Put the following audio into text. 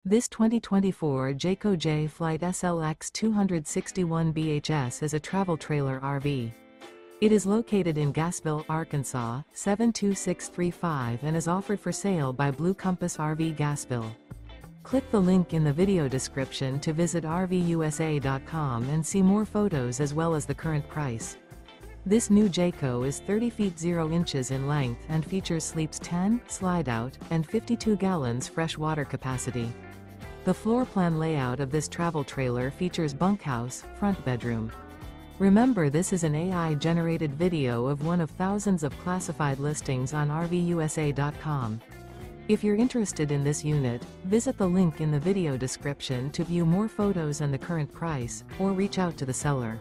This 2024 Jayco Jay Flight SLX 261 BHS is a travel trailer RV. It is located in Gassville, Arkansas, 72635 and is offered for sale by Blue Compass RV Gassville. Click the link in the video description to visit RVUSA.com and see more photos as well as the current price. This new Jayco is 30 feet 0 inches in length and features sleeps 10, slide-out, and 52 gallons fresh water capacity. The floor plan layout of this travel trailer features bunkhouse, front bedroom. Remember, this is an AI-generated video of one of thousands of classified listings on RVUSA.com. If you're interested in this unit, visit the link in the video description to view more photos and the current price, or reach out to the seller.